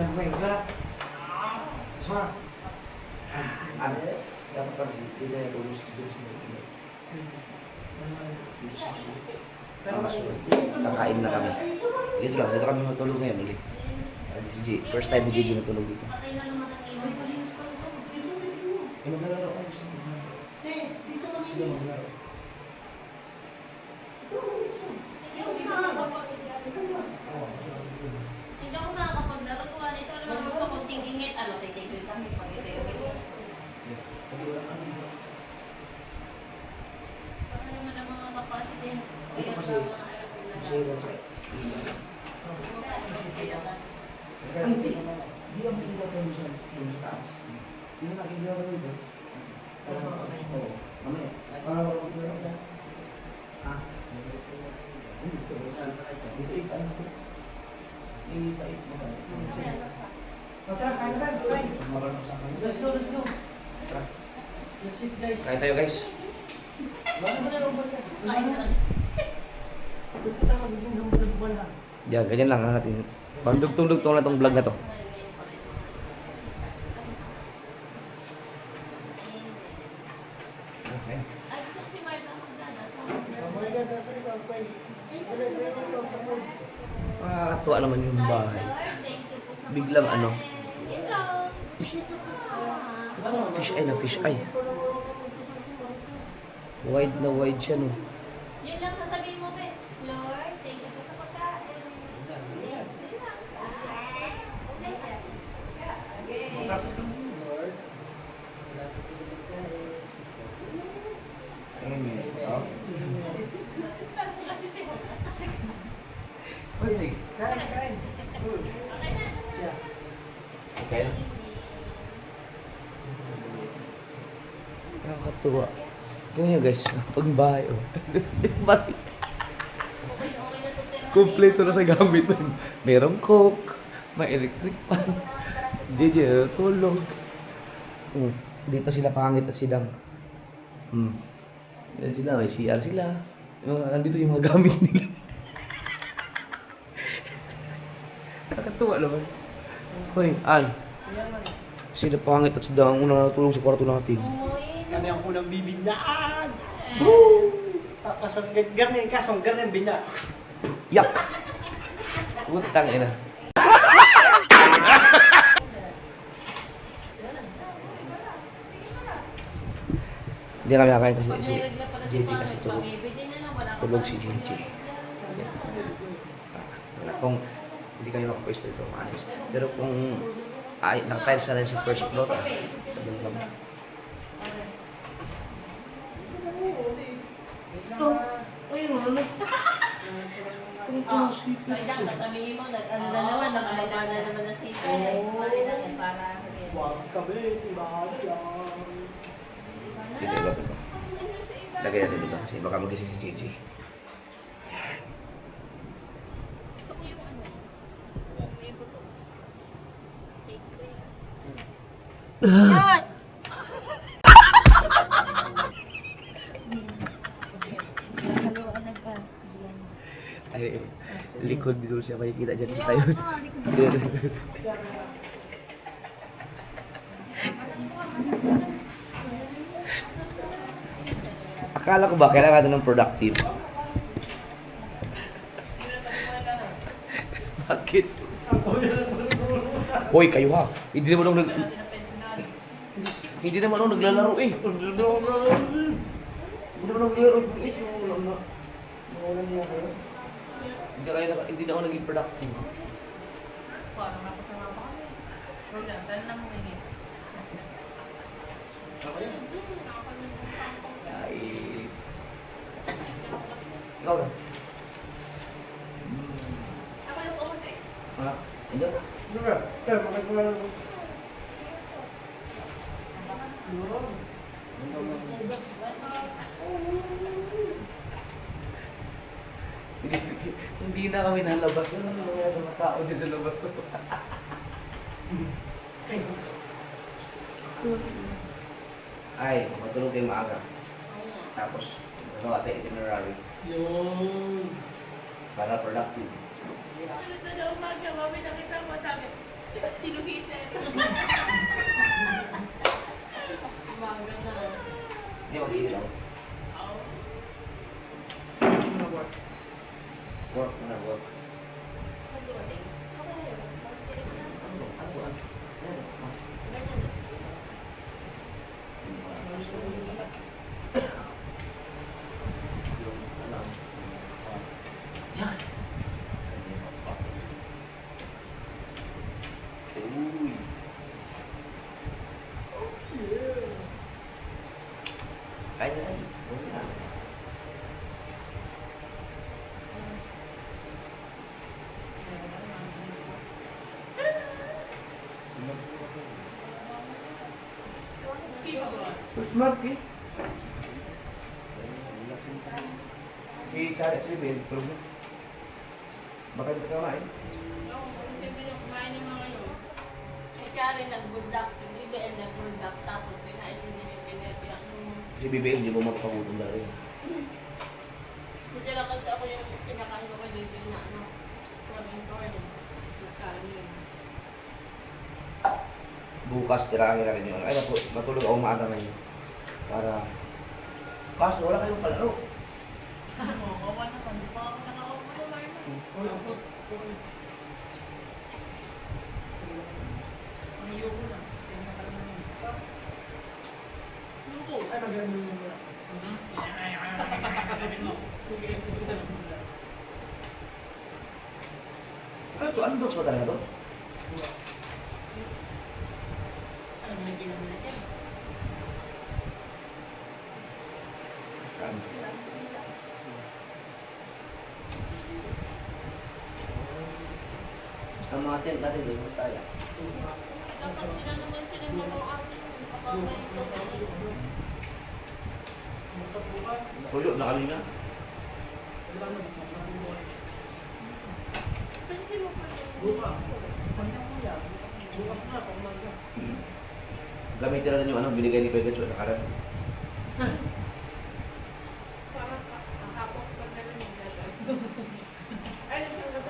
Kakain na kami. Dito kami matulog ngayon ulit. Si G, first time ni Gigi matulog dito. Hindi ako nakakapaglaro. Gawa nito. Alam mo naman pag tingingit, titigil kami pag ito yung ito. Baka naman ang mga kapasite. Ito kasi, Hindi. Hindi ang pinagay mo sa taas. Hindi na nakikita ko ito. Oo. Mamaya. Dito ito ano ko. Ito mo ba? Tara, kain na tayo. Let's go, let's go. Let's eat, guys. Kain tayo guys. Wala ba na yung balik? kain na lang. Pupunta ka, bigyan ng balik-bala. Yan, ganyan lang natin. Pagdugtong-dugtong na tong vlog na to. Okay. Ay, gusto ko si Marta magdanas. Nakakatuwa naman yung bahay. Thank you po sa Biglang ano. Hello. Fish eye na fish eye. Wide na wide siya no. Yun lang sasabihin mo, be. Lord, thank you po sa pagkain. Amen. Oh. Kain. Okay. Nakakatuwa. Tingnan nyo guys, pagbahay oh. Okay na to, pero Kompleto na sa gamit. Merong coke, may electric fan. JJ, tulog. Dito sila pangit at sidang. Yan sila, may CR sila. Nandito yung mga gamit nila. Nakakatuwa naman. Hoy, Al. Sila pangit at sila ang unang natulog sa kwarto natin. Kami ang unang bibindaan. Woo! Kasong ganyan binda. Yak! Utang ina. Hindi kami kakain kasi si JJ kasi tulog. Tulog si JJ. Wala kung hindi kayo makapwesto ito, maayos. Pero kung nakatiles na rin sa first floor, sabihin kami. Ayun, ano? Sabihin mo, ano na naman, nakalaba na naman ng sita. Para Wag kami, tibaan yan. Dito iba ito. Lagay natin dito kasi baka magising si JJ. Yan! Ay, likod dito siya makikita dyan tayo. Akala ko ba kailangan natin ng productive? Bakit? Hoy, kayo ha. Hindi naman ako Hindi naman ako naglalaro eh. Hindi naman ako naglalaro eh. Hindi na ako naging productive. Parang napasama pa kami. Huwag lang, dahil na mo ngayon. Ay. Ikaw na. Ako yung pumunta eh. Ha? Hindi. Ano ba? Pero bakit mo lang... Hindi na kami nalabas. Ano nangyayari sa mga tao dito sa labas? Ay, matulog kayo maaga. Tapos, gagawa tayo itinerary Yun. para productive. Sunod na umaga, mami nakita mo, sabi, tinuhitin. Umaga na. Hindi, mag-iinit ako. Work na work. Yan. Uy. Kaya guys. Smart eh. Si Charlie, si Ben, tulog na. Baka hindi ka kumain. Si Karen nag-buldak, si BBN nag-buldak, tapos kinain din yung pinetiyak nung... Si BBM, hindi mo makapagutom dahil. Hindi lang kasi ako yung pinakain ko kay BBN na ano, sabing corn, Karen. Bukas, tirahin na rin yun. Ay, matulog ako maaga ngayon. Para... Kaso, wala kayong kalaro. Kawa naman, di pa ako nakaupo naman. Ang yuko na. Yuko. Ay, maganda yung... Ano to? Ano box ba talaga to? Ano naman ginawa natin? Ano? Ang mga tent natin doon, mas kaya. Dapat sila naman sila mga atin. Kapamay ko sa Tuyo na kami nga. Pwede mo pa yun. Bukas. Bukas na, pag umaga. Gamitin natin yung ano, binigay ni Pegaso na karan. Parang kakapok pa na lang yung gagawin.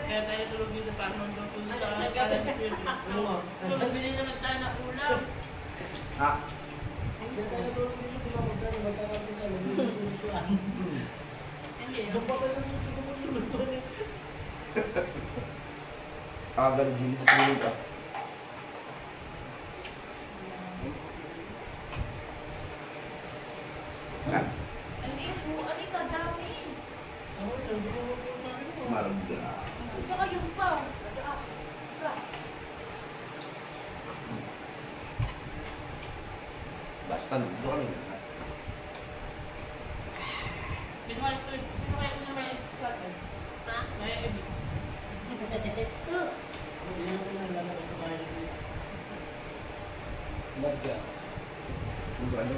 Kaya tayo tulog dito para nung tulog sa kalan ni Pwede. Ano nga? Magbili naman tayo ng ulam. Magkakatulog din siya, di ba? Magkakapin na, maglulutuan. Hindi. Doon pa kayo sa maglulutuan eh. Agad, Jimmy, tutulog ka. Ha? Hindi po, ano ka dami. Ako, hindi ko po sa akin mo. Maragda. Tsaka yung pa. Basta, doon kami. Binuhay ko may sa akin. Ha? May ebit. Hindi ko na lalabas sa bahay. Lagka. Ano ba, ano?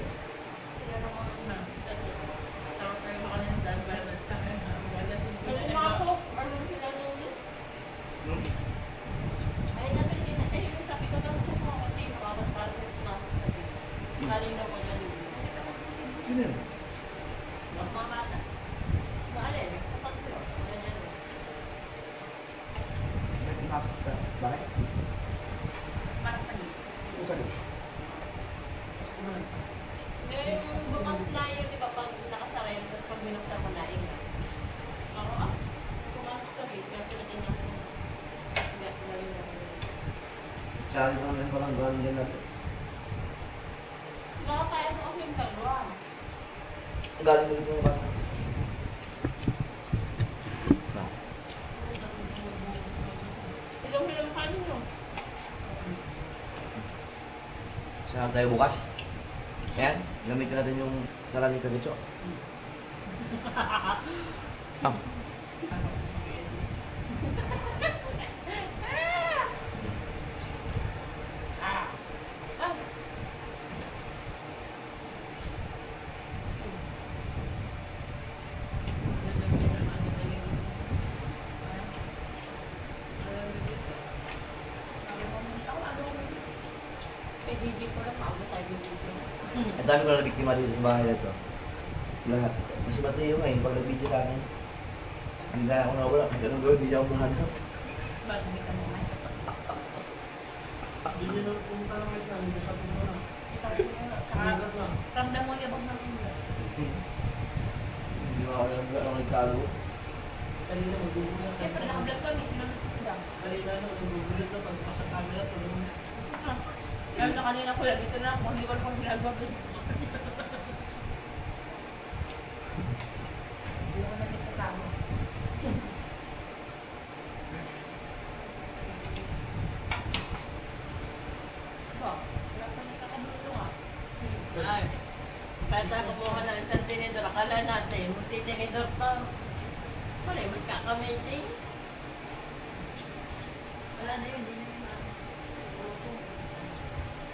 Galing daw ko yan. Sino yun? Mga bata. Maalin, kapag ko. Ganyan. Nakasok sa bahay? Parang sa gilid. Kung saan yun? Yung bukas na yun, di ba, pag nakasakay, tapos pag binuksan mo na, inga. Ako, pumasok sa gate, kaya pinatingnan ko. Galing na. Tsaka rin naman palang gawin din natin. Baka tayo mo ako yung kalwa. Galing mo dito yung bata. Hilong-hilong ka ninyo. Saan tayo bukas? Ayan, gamitin natin yung dala ni Kabicho. Ah. Hindi ko lang maabot tayo dito. Ang dami ko na biktima dito sa bahay na ito. Lahat. Kasi Mateo nga pag nag-video sa akin. Hindi na ako nawala. Kung ganun gawin, hindi ako mahanap. Ba't hindi ka naman? Hindi nyo na pumunta lang kayo na. Hindi sa pumunta na. Tsaka, ramdam mo yung bag ng ulo. Hindi ako nagkago. Kanina magugulat na. Siyempre, naka-vlog kami, sinunod ko sila. Kanina magugulat na pagpas sa camera. Tulong na. Lalo na kanina ko, dito na ako, hindi ko na pang ginagawa. Hindi ko na dito tama. Ba, wala pa nito kabulong ah. Ay, kahit tayo kumuha ng isang tinidor, akala natin, magtitinidor pa. Wala, magkakamiting. Wala na yun, hindi na yun.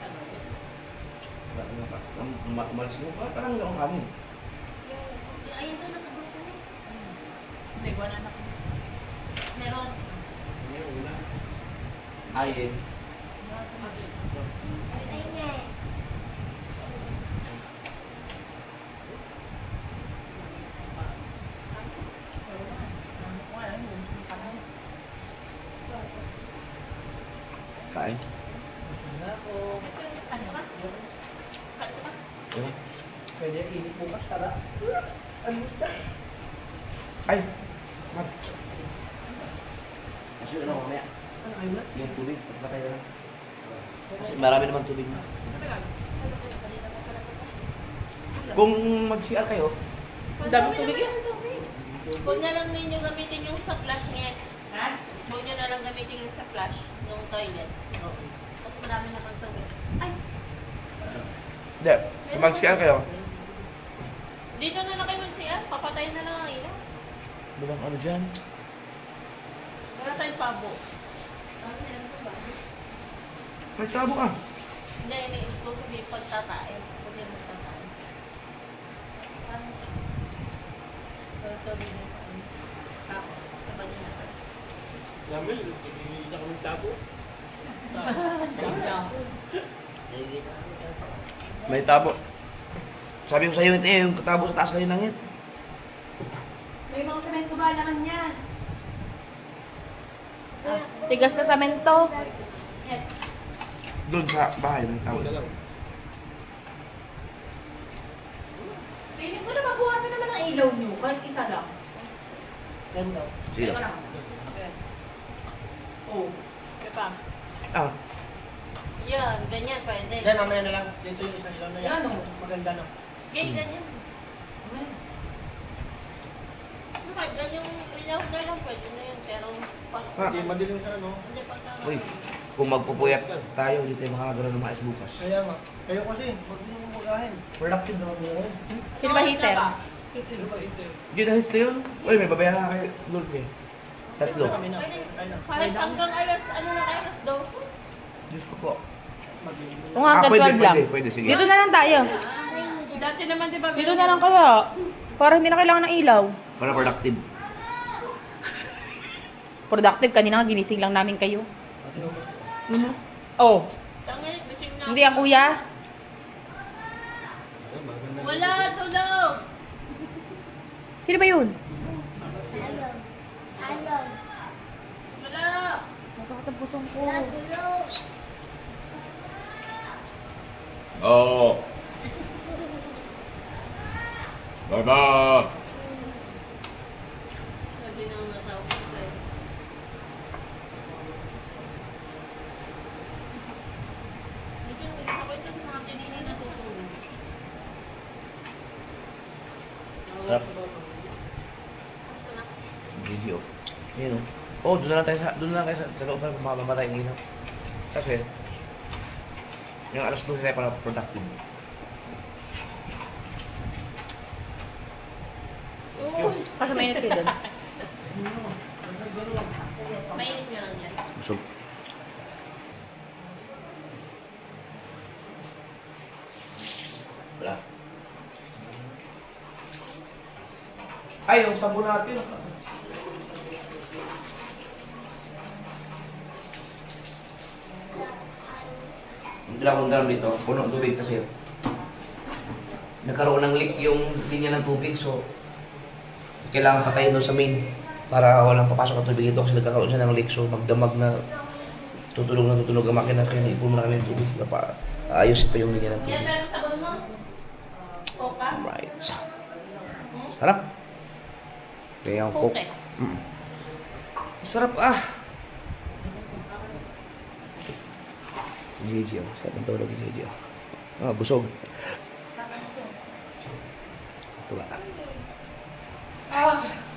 Ano yun? Umalis mo pa, parang lang kami. Ayun doon, nagkagrupo na. Hindi, wala na. Meron. Ay, Meron sa mabit. Ayun niya eh. kain. Busog na ako. Ano? Pwede init bukas. Sara. Ano siya? Ay! Mag! Kasi ano mamaya? Ano kayo na? Yung tubig, patay na lang. Kasi marami naman tubig na. Kung mag-CR kayo, Ang dami tubig yun. Huwag na lang ninyo gamitin yung sa flash niya. Ha? Huwag nyo na lang gamitin yung sa flash ng toilet. Oo. At marami naman tubig. Ay! hindi, kung mag-CR kayo, Dito na lang kayo mag-CR. Papatayin na lang ang ilaw. walang ano dyan. Wala tayong pabo. May tabo ka. Hindi, iniisip ko sabihin pagtatae. Huwag yan magtatae. Ano? Tawag niyo sa ano? Tapo. Sa banyo na tayo. Lamel, isa kami tabo. May tabo. Sabi ko sa'yo, yung tabo sa taas kayo langit. May mga semento ba naman yan? Tigas na semento. Doon sa bahay ng tabo. Piling ko na mabuhasan naman ang ilaw nyo. Kahit isa lang. Yan daw. Sige. Teka lang. Okay. Oh. Okay pa. Ah, Yan, ganyan pwede. Yan, mamaya na lang. Dito yung isang ilaw na yan. Yan o. Maganda no. Okay, ganyan. Kahit ganyan yung ilaw na lang, pwede na yun. Pero pag... Ah. Hindi, madilim sa ano. Hindi pagka... uy. Kung magpupuyat tayo, hindi tayo makakagalaw ng maayos bukas. Kaya nga. Kayo kasi, huwag niyo mong magahin. Productive naman nila yun. Sino ba heater? Sino ba ito? Yun na histo yun. Uy, may babayaran ka kay Dolphy. Tatlo. Kami na. Pwede. Ay na. Kahit hanggang alas, ano na kayo, alas 12? Diyos ko po. Kung hanggang 12 lang. Pwede, sige. Dito na lang tayo. Dati naman, di ba? Dito na lang kaya. Para hindi na kailangan ng ilaw. Para productive. Productive. Kanina nga ginising lang namin kayo. Oh, Tangin, gising na. hindi ang kuya. Wala, tulog! Sino ba yun? Ayaw. Ayaw. Wala! Masakit ang pusong ko. Nagulo. Oo. Baba. Hindi na ako natawag sa'yo. Gising, ako ito sa mga tinini na tutulog. Sarap. Video. Ayun o. Oh, doon na lang tayo sa loob na mamatay ng ilaw. Kasi, yung alas 12 tayo para productive. Kaso mainit kayo doon. Mainit nga lang yan. Busog. Wala. Ay, yung sabon natin. Yung dalawang drum dito, puno ng tubig kasi nagkaroon ng leak yung linya ng tubig, so kailangan patayin doon sa main para walang papasok na tubig dito kasi nagkakaroon siya ng leak, so magdamag na tutulog ang makina kaya ipon mo na kami ng tubig na ayusin pa yung linya ng Yan, tubig. pero sabon mo? Coca? Right. Sarap. Kaya ang coke. Coke. Sarap ah. Si Gigi oh. Sarap ang tulog ni Gigi oh. Ah, busog. Ito ba?